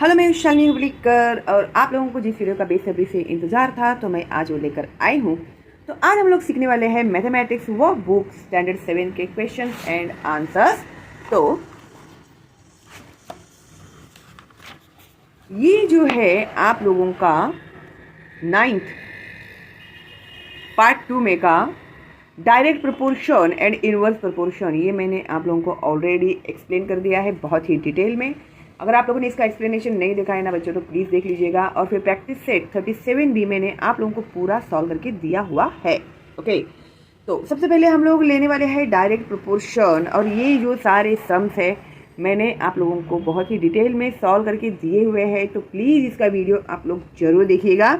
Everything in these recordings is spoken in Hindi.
हेलो, मैं शालिनी हुबलीकर और आप लोगों को जिस वीडियो का बेसब्री से इंतज़ार था तो मैं आज वो लेकर आई हूँ। तो आज हम लोग सीखने वाले हैं मैथमेटिक्स वर्क बुक स्टैंडर्ड 7 के क्वेश्चन एंड आंसर्स। तो ये जो है आप लोगों का 9th पार्ट 2 में का direct proportion and inverse proportion, ये मैंने आप लोगों को ऑलरेडी एक्सप्लेन कर दिया है बहुत ही डिटेल में। अगर आप लोगों ने इसका एक्सप्लेनेशन नहीं देखा है ना बच्चों, तो प्लीज़ देख लीजिएगा। और फिर प्रैक्टिस सेट 37 भी मैंने आप लोगों को पूरा सॉल्व करके दिया हुआ है। ओके, तो सबसे पहले हम लोग लेने वाले हैं डायरेक्ट प्रोपोर्शन, और ये जो सारे सम्स है मैंने आप लोगों को बहुत ही डिटेल में सॉल्व करके दिए हुए हैं, तो प्लीज़ इसका वीडियो आप लोग जरूर देखिएगा।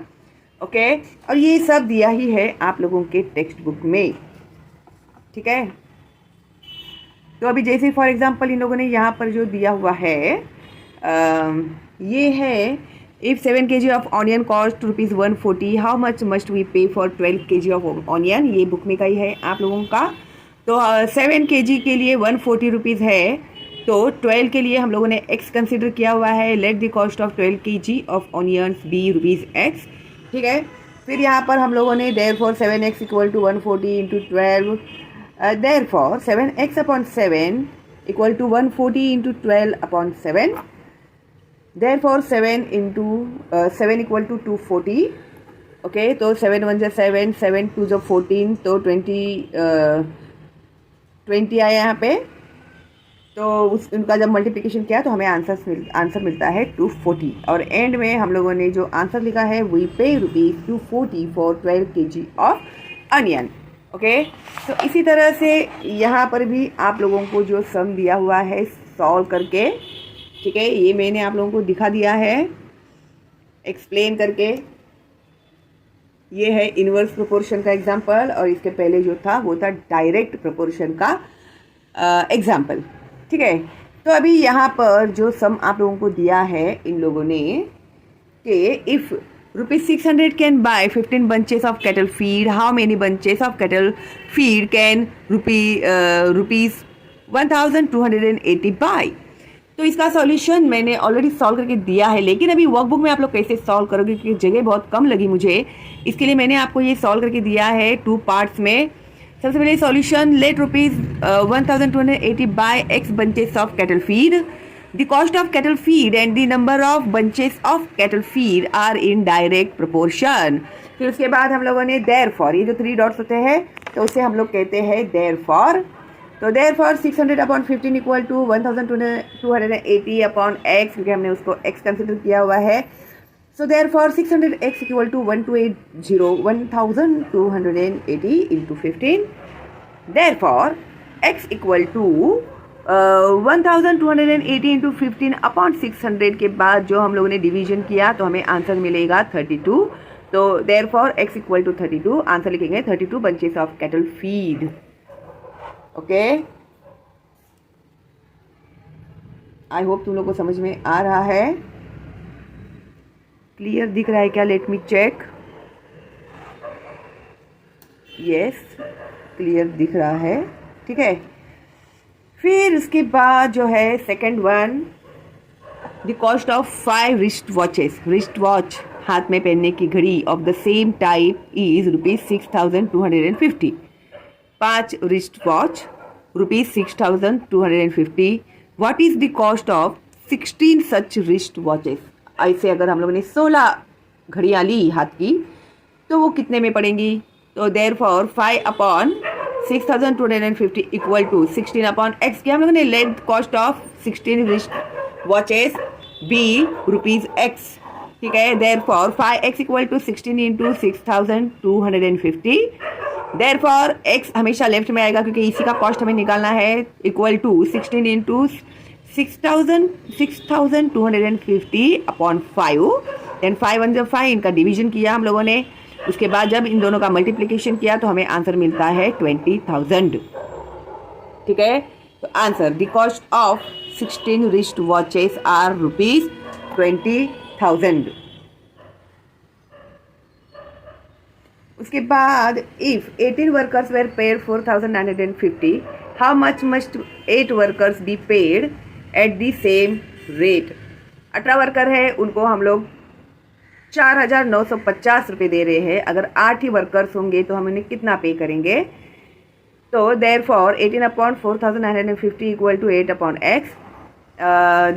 ओके, और ये सब दिया ही है आप लोगों के टेक्स्ट बुक में, ठीक है। तो अभी जैसे फॉर एग्जांपल इन लोगों ने यहाँ पर जो दिया हुआ है ये है, if 7 kg of onion cost ₹140, how much must we pay for 12 kg of onion. ये बुक में का ही है आप लोगों का। तो 7 kg के लिए 140 रुपीज़ है, तो 12 के लिए हम लोगों ने x कंसिडर किया हुआ है। Let the cost of 12 kg of onions be ₹x, ठीक है। फिर यहाँ पर हम लोगों ने therefore 7x equal to 140 into 12, therefore 7x upon 7 equal to 140 into 12 upon 7, therefore 7 into 7 equal to 240। Okay, तो 7 1 7, 7 2 14, तो 20 आया यहाँ पे। तो उनका जब मल्टीप्लिकेशन किया तो हमें आंसर मिलता है 240। और एंड में हम लोगों ने जो आंसर लिखा है, वी पे ₹240 for 12 kg of onion. Okay, तो इसी तरह से यहाँ पर भी आप लोगों को जो सम दिया हुआ है सॉल्व करके, ठीक है, ये मैंने आप लोगों को दिखा दिया है एक्सप्लेन करके। ये है इनवर्स प्रोपोर्शन का एग्जांपल, और इसके पहले जो था वो था डायरेक्ट प्रोपोर्शन का एग्जांपल, ठीक है। तो अभी यहाँ पर जो सम आप लोगों को दिया है इन लोगों ने कि if ₹600 can buy 15 bunches of cattle feed, how many bunches of cattle feed can ₹1280 buy. तो इसका सॉल्यूशन मैंने ऑलरेडी सॉल्व करके दिया है, लेकिन अभी वर्कबुक में आप लोग कैसे सॉल्व करोगे, क्योंकि जगह बहुत कम लगी मुझे, इसके लिए मैंने आपको ये सॉल्व करके दिया है 2 पार्ट्स में। सबसे पहले solution, let ₹1280 buy x bunches of cattle feed, the cost of cattle feed and the number of bunches of cattle feed are in direct proportion. फिर उसके बाद हम लोगों ने देयरफॉर, ये जो 3 डॉट्स होते हैं तो उसे हम लोग कहते हैं देयरफॉर। तो therefore 600 upon 15 equal to 1280 upon x, क्योंकि हमने उसको x कंसिडर किया हुआ है। So therefore 600x equal to 1280 into 15, therefore x equal to 1280 into 15 upon 600 के बाद जो हम लोगों ने डिवीजन किया तो हमें आंसर मिलेगा 32। तो therefore x equal to 32, answer लिखेंगे 32 bunches of cattle feed. Okay, I hope तुम लोग को समझ में आ रहा है, क्लियर दिख रहा है क्या? Let me check. Yes, clear दिख रहा है, ठीक है। फिर उसके बाद जो है second one, the cost of 5 wrist watches, wrist watch हाथ में पहनने की घड़ी of the same type is ₹6250। 5 wrist watch ₹6250। What is the cost of 16 such wrist watches. ऐसे अगर हम लोगों ने 16 घड़ियाँ ली हाथ की तो वो कितने में पड़ेंगी? तो therefore 5 upon 6250 equal to 16 upon x किया हम लोगों ने। Let cost of 16 wrist watches be ₹x, ठीक है। Therefore 5x equal to 16 into 6250, therefore x हमेशा लेफ्ट में आएगा क्योंकि इसी का कॉस्ट हमें निकालना है, equal to 16 into 6250 upon 5, then 5 1 जब 5, इनका डिवीजन किया हम लोगों ने। उसके बाद जब इन दोनों का मल्टीप्लिकेशन किया तो हमें आंसर मिलता है 20,000, ठीक है। तो answer, the cost of 16 wrist watches are ₹20,000। उसके बाद if 18 workers were paid 4,950, how much must 8 workers be paid at the same rate. 18 worker है, उनको हम लोग 4,950 रुपये दे रहे हैं। अगर 8 ही वर्कर्स होंगे तो हम उन्हें कितना पे करेंगे? तो therefore 18/4950 equal to 8/x,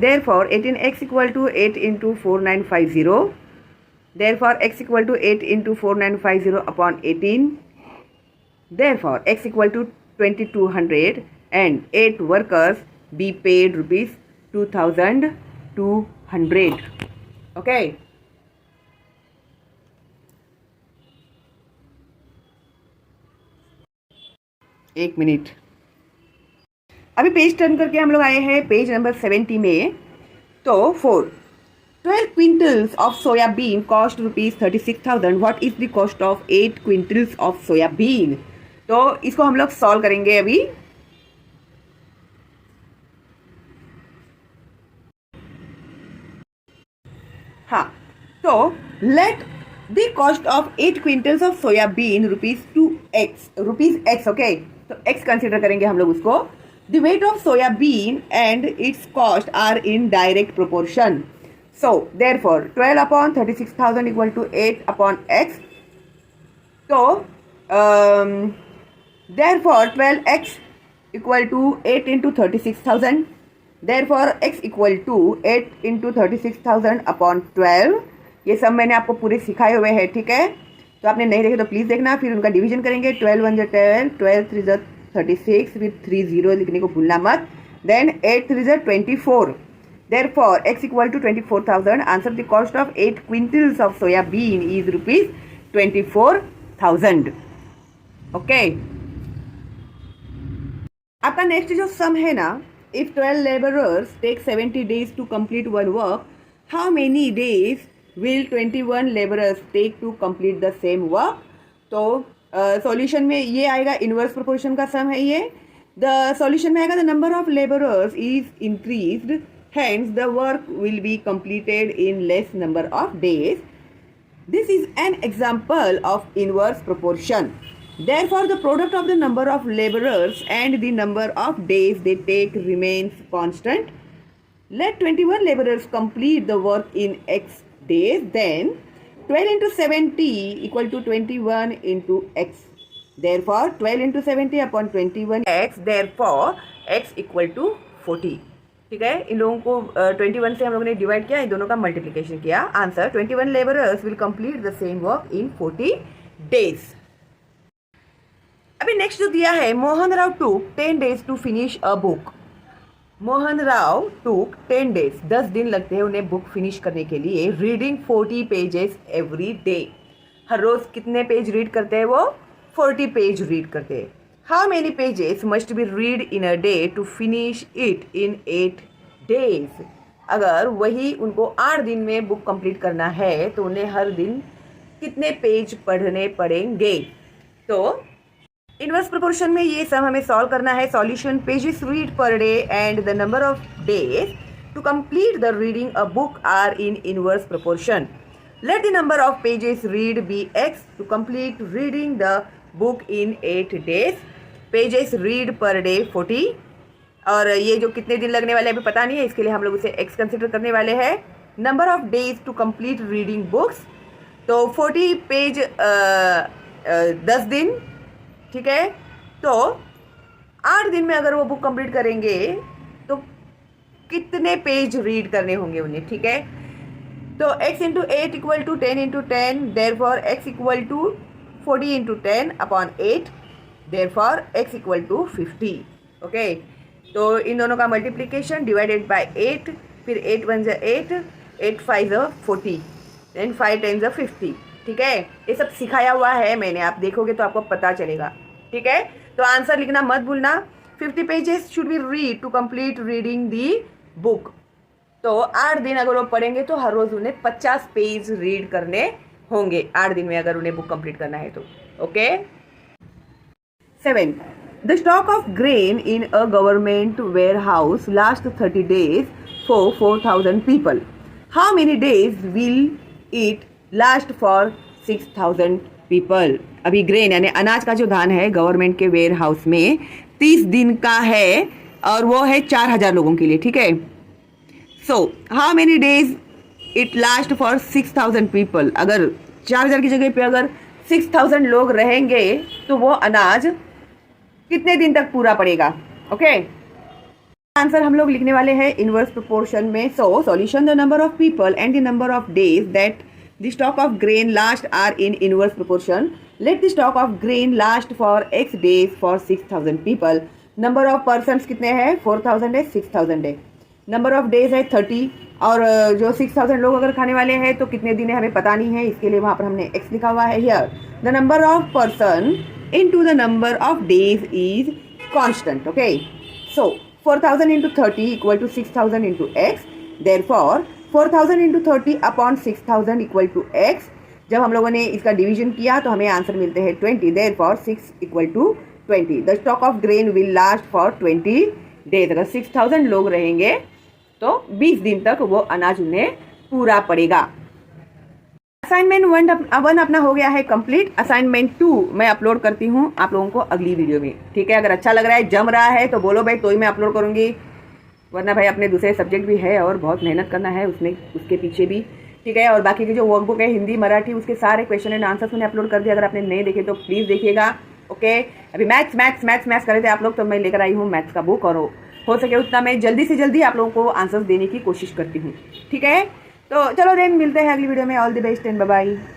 therefore 18x equal to 8 into 4950, therefore x equal to 8 into 4950 upon 18, therefore x equal to 2200 and 8 workers be paid ₹2,200। Okay, एक मिनट। अभी पेज टर्न करके हम लोग आए हैं पेज नंबर 70 में। तो 12 quintals of soybean cost ₹36,000। What is the cost of 8 quintals of soybean? तो इसको हम लोग सॉल्व करेंगे अभी। हाँ, तो let the cost of 8 quintals of soybean rupees x. Okay, तो x कंसिडर करेंगे हम लोग उसको। The weight of soybean and its cost are in direct proportion. So therefore 12/36,000 equal to 8/x। तो therefore 12x equal to 8 into 36,000, therefore x equal to 8 into 36,000 upon 12। ये सब मैंने आपको पूरे सिखाए हुए हैं, ठीक है? तो आपने नहीं देखे तो प्लीज़ देखना। फिर उनका डिवीजन करेंगे। 12 1 12, 12 3 36, फिर 3 0 लिखने को भूलना मत। Then 8 3 24। Therefore x equal to 24,000। Answer the cost of 8 quintals of soybean is ₹24,000। Okay, आपका नेक्स्ट जो सम है ना, if 12 laborers take 70 days to complete one work, how many days will 21 laborers take to complete the same work? तो सॉल्यूशन में ये आएगा, इनवर्स प्रोपोर्शन का सम है ये। द सॉल्यूशन में आएगा the number of labourers is increased, hence the work will be completed in less number of days. This is an example of inverse proportion. Therefore, the product of the number of laborers and the number of days they take remains constant. Let 21 laborers complete the work in x days, then 12 into 70 equal to 21 into x. Therefore, 12 into 70 upon 21 x, therefore x equal to 40. ठीक है, इन लोगों को 21 से हम लोगों ने डिवाइड किया, इन दोनों का मल्टीप्लिकेशन किया। Answer 21 laborers will complete the same work in 40 days. अभी नेक्स्ट जो दिया है, Mohan Rao took 10 days to finish a book. Mohan Rao took 10 days, 10 दिन लगते हैं उन्हें बुक फिनिश करने के लिए। रीडिंग 40 पेजेस एवरी डे, हर रोज कितने पेज रीड करते हैं वो? 40 पेज रीड करते हैं। How many pages must be read in a day to finish it in 8 days? अगर वही उनको 8 दिन में बुक कंप्लीट करना है तो उन्हें हर दिन कितने पेज पढ़ने पड़ेंगे? तो इनवर्स प्रोपोर्शन में ये सब हमें सॉल्व करना है। Solution, pages read per day and the number of days to complete the reading a book are in inverse proportion. Let the number of pages read be x to complete reading the book in 8 days। Pages read per day 40, और ये जो कितने दिन लगने वाले अभी पता नहीं है, इसके लिए हम लोग उसे x कंसिडर करने वाले हैं। Number of days to complete reading books, तो 40 पेज 10 दिन, ठीक है? तो 8 दिन में अगर वो बुक कंप्लीट करेंगे तो कितने पेज रीड करने होंगे उन्हें, ठीक है? तो x into 8 equal to 10 into 10, therefore x equal to 40 into 10 upon 8, therefore x equal to 50। Okay, तो इन दोनों का मल्टीप्लिकेशन डिवाइडेड बाय 8, फिर 8 1 = 8, 8 5 = 40, देन 5 10 = 50। ठीक है, ये सब सिखाया हुआ है मैंने, आप देखोगे तो आपको पता चलेगा। ठीक है, तो आंसर लिखना मत भूलना। 50 pages should be read to complete reading the book. तो 8 दिन अगर वो पढ़ेंगे तो हर रोज उन्हें 50 पेज रीड करने होंगे 8 दिन में, अगर उन्हें बुक कंप्लीट करना है तो। Okay. 7. The stock of grain in a government warehouse lasts 30 days for 4,000 people. How many days will it last for 6,000 people? अभी ग्रेन यानी अनाज का जो धान है गवर्नमेंट के वेयर हाउस में 30 दिन का है और वो है 4,000 लोगों के लिए। ठीक है, so how many days it last for 6,000 people. अगर 4,000 की जगह पे अगर 6,000 लोग रहेंगे तो वो अनाज कितने दिन तक पूरा पड़ेगा। ओके, आंसर हम लोग लिखने वाले हैं इनवर्स प्रोपोर्शन में। So solution, the number of people and the number of days that the stock of grain last are in inverse proportion. Let the stock of grain last for x days for 6,000 people. Number of persons कितने हैं, 4,000 है, 6,000 है। नंबर ऑफ डेज है 30, और जो 6,000 लोग अगर खाने वाले हैं तो कितने दिन है हमें पता नहीं है, इसके लिए वहाँ पर हमने x लिखा हुआ है। Here the number of person into the number of days is constant. Okay, so 4,000 into 30 equal to 6,000 into x. Therefore 4,000 into 30 upon 6,000 equal to x. जब हम लोगों ने इसका डिवीजन किया तो हमें आंसर मिलते हैं 20. Therefore 6 equal to 20. The stock of grain will last for 20 days. अगर 6,000 लोग रहेंगे तो 20 दिन तक वो अनाज उन्हें पूरा पड़ेगा। असाइनमेंट 1 अपना हो गया है कंप्लीट। असाइनमेंट 2 मैं अपलोड करती हूँ आप लोगों को अगली वीडियो में, ठीक है। अगर अच्छा लग रहा है, जम रहा है तो बोलो भाई, तो ही मैं अपलोड करूँगी, वरना भाई अपने दूसरे सब्जेक्ट भी है और बहुत मेहनत करना है उसमें, उसके पीछे भी, ठीक है। और बाकी की जो वर्कबुक है हिंदी मराठी, उसके सारे क्वेश्चन एंड आंसर्स मैंने अपलोड कर दिया। अगर आपने नहीं देखे तो प्लीज़ देखिएगा। ओके, अभी मैथ्स कर रहे थे आप लोग, तो मैं लेकर आई हूँ मैथ्स का बुक, और हो सके उतना मैं जल्दी से जल्दी आप लोगों को आंसर्स देने की कोशिश करती हूँ, ठीक है। तो चलो देन मिलते हैं अगली वीडियो में। All the best and bye bye.